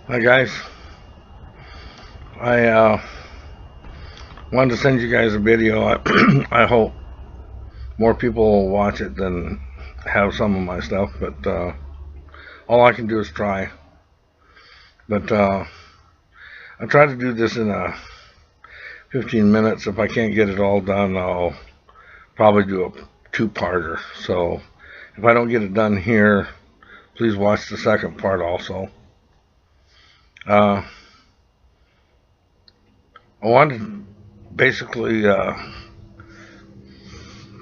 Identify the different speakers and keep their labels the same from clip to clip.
Speaker 1: Hi guys, I wanted to send you guys a video. I hope more people will watch it than have some of my stuff, but all I can do is try. But I try to do this in 15 minutes. If I can't get it all done, I'll probably do a two-parter. So if I don't get it done here, please watch the second part also. I wanted to basically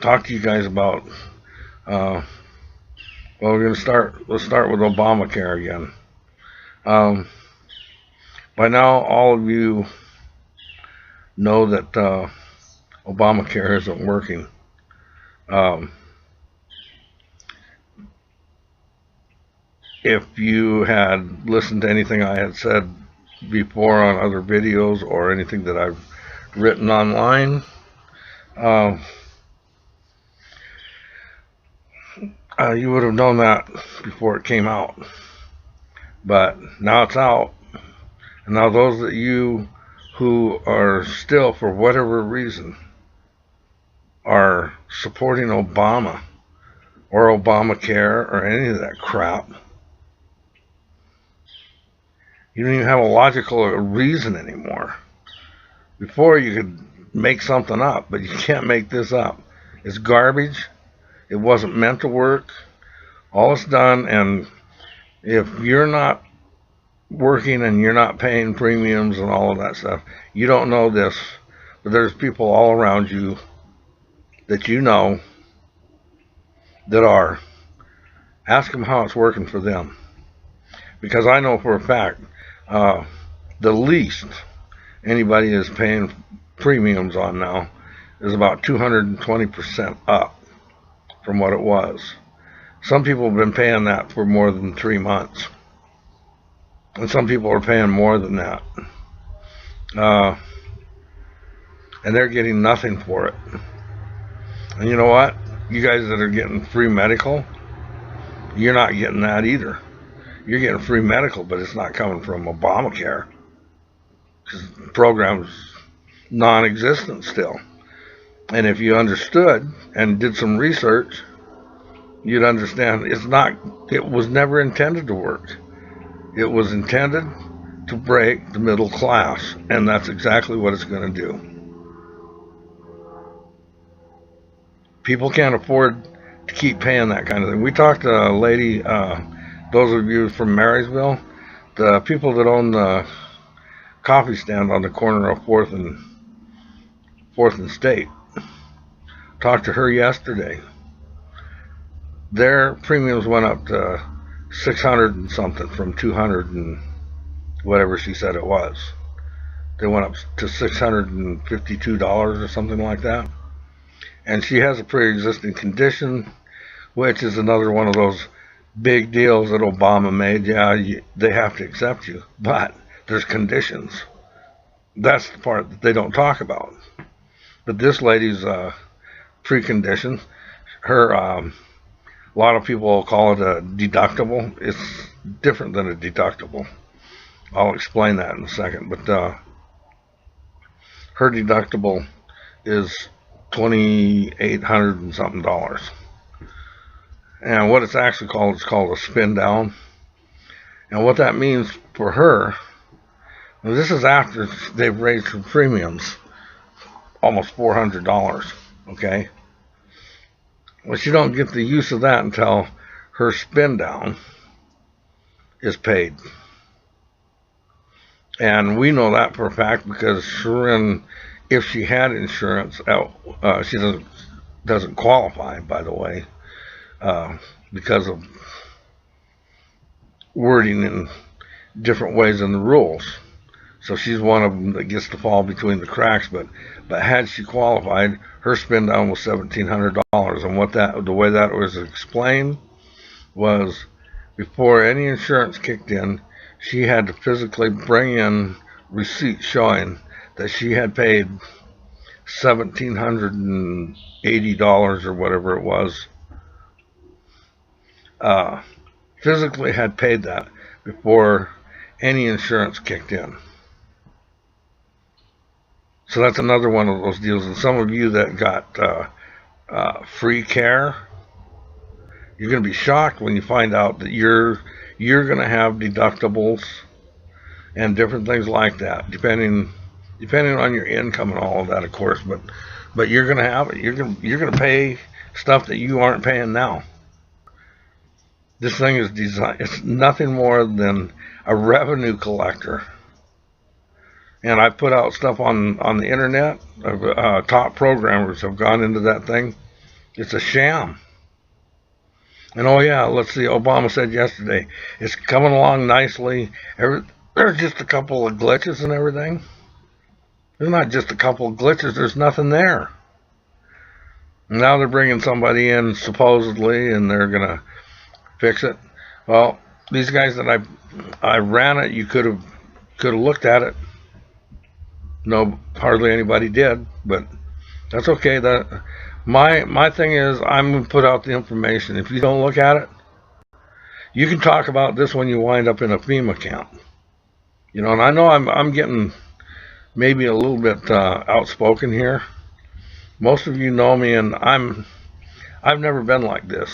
Speaker 1: talk to you guys about well, let's start with Obamacare again. By now all of you know that Obamacare isn't working. If you had listened to anything I had said before on other videos or anything that I've written online, you would have known that before it came out. But now it's out, and now those of you who are still, for whatever reason, are supporting Obama or Obamacare or any of that crap, you don't even have a logical reason anymore. Before you could make something up, but you can't make this up. It's garbage. It wasn't meant to work. All it's done, and if you're not working and you're not paying premiums and all of that stuff, you don't know this, but there's people all around you that you know that are. Ask them how it's working for them. Because I know for a fact, the least anybody is paying premiums on now is about 220% up from what it was. Some people have been paying that for more than 3 months. And some people are paying more than that. And they're getting nothing for it. And you know what? You guys that are getting free medical, you're not getting that either. You're getting free medical, but it's not coming from Obamacare. Because the program's non-existent still. And if you understood and did some research, you'd understand it was never intended to work. It was intended to break the middle class, and that's exactly what it's going to do. People can't afford to keep paying that kind of thing. We talked to a lady, those of you from Marysville, the people that own the coffee stand on the corner of 4th and State. Talked to her yesterday. Their premiums went up to 600 and something from 200 and whatever she said it was. They went up to $652 or something like that. And she has a pre-existing condition, which is another one of those big deals that Obama made. Yeah, they have to accept you, but there's conditions. That's the part that they don't talk about. But this lady's precondition, her, a lot of people call it a deductible. It's different than a deductible. I'll explain that in a second. But her deductible is $2,800 and something. And what it's actually called, it's called a spin down. And what that means for her, well, this is after they've raised her premiums almost $400, okay? Well, she don't get the use of that until her spin down is paid. And we know that for a fact because Sharon, if she had insurance, she doesn't qualify, by the way, because of wording in different ways in the rules. So she's one of them that gets to fall between the cracks. But had she qualified, her spin down was $1,700. And the way that was explained was, before any insurance kicked in, she had to physically bring in receipts showing that she had paid $1,780 or whatever it was. Physically had paid that before any insurance kicked in. So that's another one of those deals. And some of you that got free care, you're going to be shocked when you find out that you're going to have deductibles and different things like that, depending on your income and all of that, of course. But you're going to have it. You're going to pay stuff that you aren't paying now. This thing is designed. It's nothing more than a revenue collector. And I put out stuff on the internet. Top programmers have gone into that thing. It's a sham. And oh yeah, let's see, Obama said yesterday, it's coming along nicely. There's just a couple of glitches and everything. There's not just a couple of glitches, there's nothing there. And now they're bringing somebody in supposedly and they're going to fix it. Well, these guys that I ran it, you could have looked at it. No, hardly anybody did, but that's okay. That my thing is, I'm going to put out the information. If you don't look at it, you can talk about this when you wind up in a FEMA camp. You know, and I know I'm getting maybe a little bit outspoken here. Most of you know me, and I've never been like this.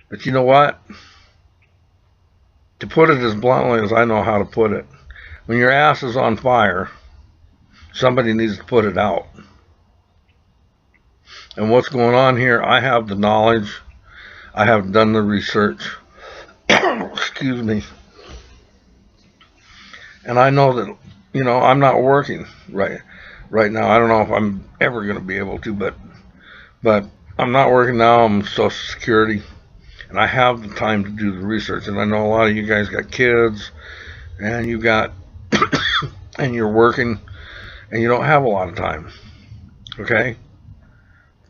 Speaker 1: But you know what? To put it as bluntly as I know how to put it, when your ass is on fire, somebody needs to put it out. And what's going on here, I have the knowledge. I have done the research. Excuse me. And I know that, you know, I'm not working right now. I don't know if I'm ever going to be able to, but I'm not working now. I'm Social Security. And I have the time to do the research. And I know a lot of you guys got kids, and you got, and you're working, and you don't have a lot of time. Okay?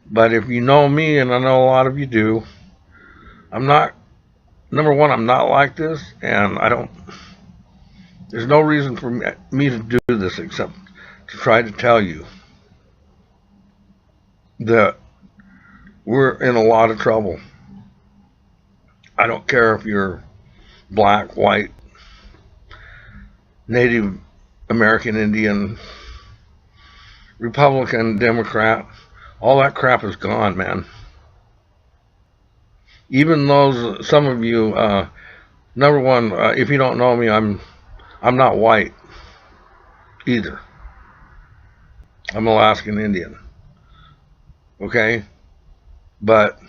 Speaker 1: But if you know me, and I know a lot of you do, I'm not, number one, I'm not like this, and there's no reason for me to do this except to try to tell you that we're in a lot of trouble. I don't care if you're black, white, Native American, Indian, Republican, Democrat. All that crap is gone, man. Even those, some of you, number one, if you don't know me, I'm not white either. I'm Alaskan Indian. Okay? But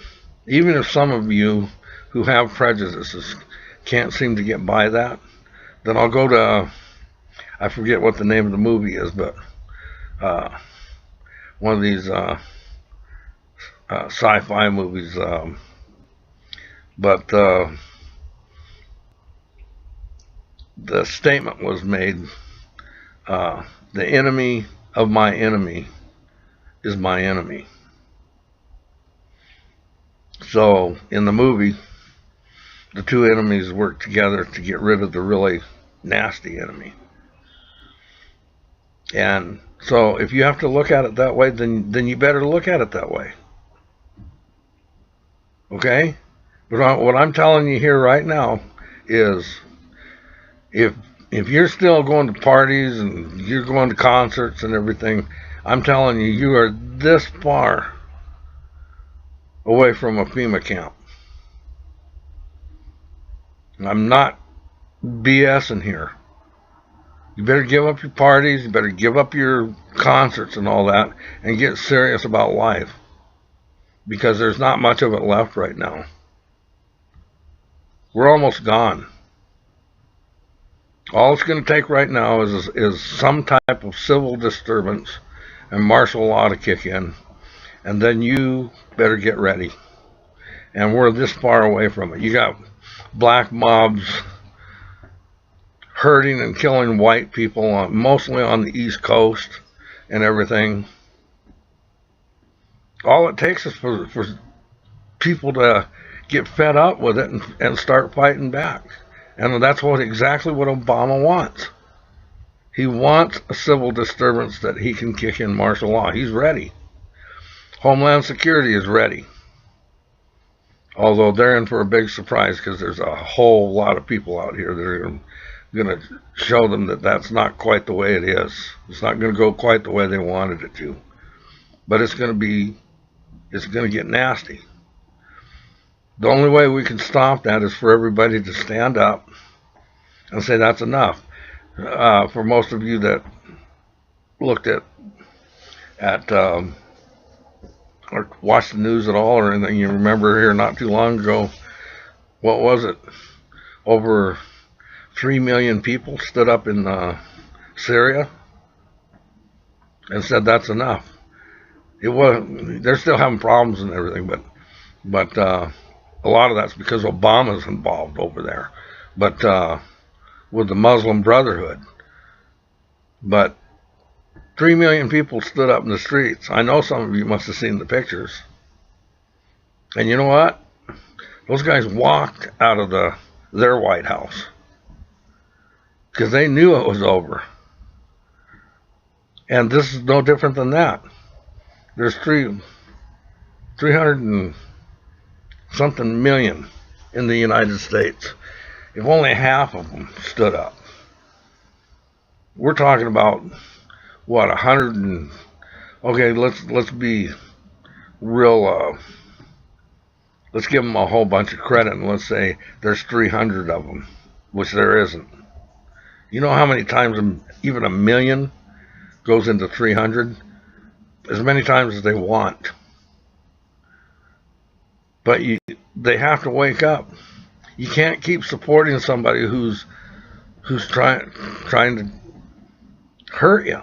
Speaker 1: even if some of you who have prejudices can't seem to get by that, then I'll go to, I forget what the name of the movie is, but one of these sci-fi movies, but the statement was made, the enemy of my enemy is my enemy. So in the movie, the two enemies work together to get rid of the really nasty enemy. And so if you have to look at it that way, then you better look at it that way. Okay? But what I'm telling you here right now is, if you're still going to parties and you're going to concerts and everything, I'm telling you, you are this far away from a FEMA camp. I'm not BSing here. You better give up your parties, you better give up your concerts and all that, and get serious about life. Because there's not much of it left right now. We're almost gone. All it's going to take right now is some type of civil disturbance and martial law to kick in. And then you better get ready. And we're this far away from it. You got black mobs hurting and killing white people, mostly on the East Coast and everything. All it takes is for people to get fed up with it and start fighting back. And that's exactly what Obama wants. He wants a civil disturbance that he can kick in martial law. He's ready. Homeland Security is ready. Although they're in for a big surprise, because there's a whole lot of people out here that are going going to show them that that's not quite the way it is. It's not going to go quite the way they wanted it to. But it's going to get nasty. The only way we can stop that is for everybody to stand up and say that's enough. For most of you that looked at or watched the news at all or anything, you remember here not too long ago, what was it? Over 3 million people stood up in Syria and said that's enough. It wasn't. They're still having problems and everything, but a lot of that's because Obama's involved over there. But with the Muslim Brotherhood. But 3 million people stood up in the streets. I know some of you must have seen the pictures. And you know what? Those guys walked out of their White House because they knew it was over. And this is no different than that. There's 300 and something million in the United States. If only half of them stood up, we're talking about what, 100 and okay, let's be real. Let's give them a whole bunch of credit and let's say there's 300 of them, which there isn't. You know how many times even a million goes into 300? As many times as they want. But they have to wake up. You can't keep supporting somebody who's trying to hurt you.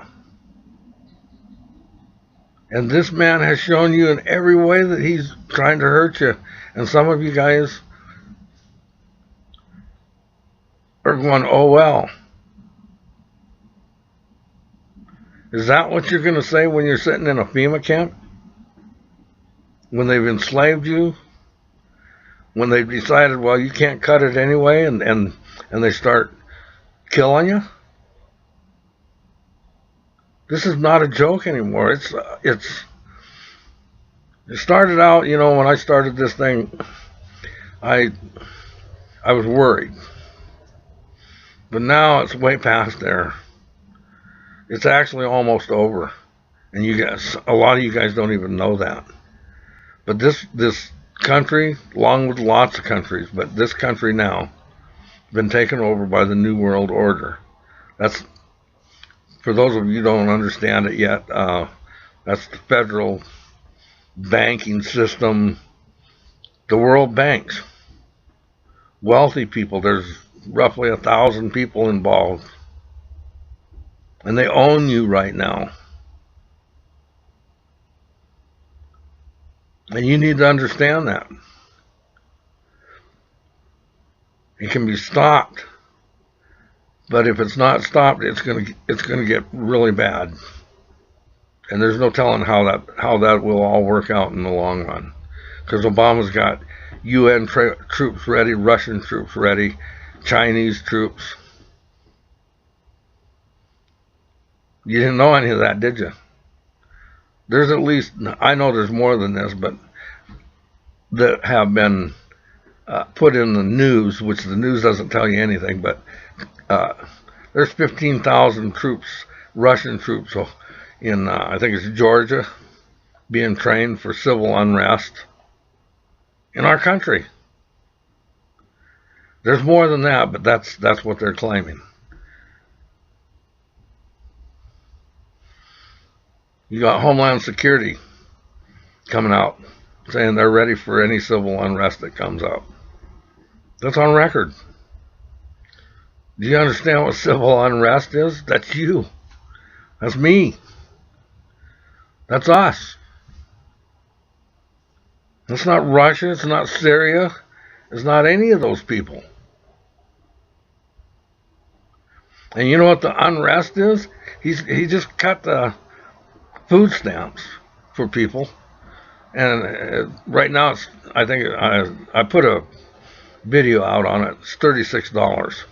Speaker 1: And this man has shown you in every way that he's trying to hurt you. And some of you guys are going, oh well. Is that what you're going to say when you're sitting in a FEMA camp? When they've enslaved you? When they've decided, well, you can't cut it anyway, and they start killing you? This is not a joke anymore. It started out, you know, when I started this thing, I was worried. But now it's way past there. It's actually almost over. And you guys, a lot of you guys don't even know that. But this country, along with lots of countries, but this country now, been taken over by the New World Order. That's, for those of you who don't understand it yet, that's the federal banking system, the world banks. Wealthy people, there's roughly 1,000 people involved. And they own you right now. And you need to understand that. It can be stopped. But if it's not stopped, it's gonna get really bad. And there's no telling how that will all work out in the long run. Because Obama's got UN troops ready, Russian troops ready, Chinese troops. You didn't know any of that, did you? There's at least, I know there's more than this, but that have been put in the news, which the news doesn't tell you anything, but there's 15,000 troops, Russian troops, in, I think it's Georgia, being trained for civil unrest in our country. There's more than that, but that's what they're claiming. You got Homeland Security coming out saying they're ready for any civil unrest that comes up. That's on record. Do you understand what civil unrest is? That's you. That's me. That's us. It's not Russia. It's not Syria. It's not any of those people. And you know what the unrest is? He just cut the food stamps for people, and right now it's, I think I put a video out on it. It's $36.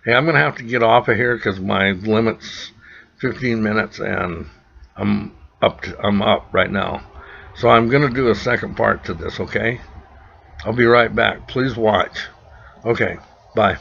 Speaker 1: Hey, I'm gonna have to get off of here because my limit's 15 minutes, and I'm up right now. So I'm gonna do a second part to this. Okay, I'll be right back. Please watch. Okay, bye.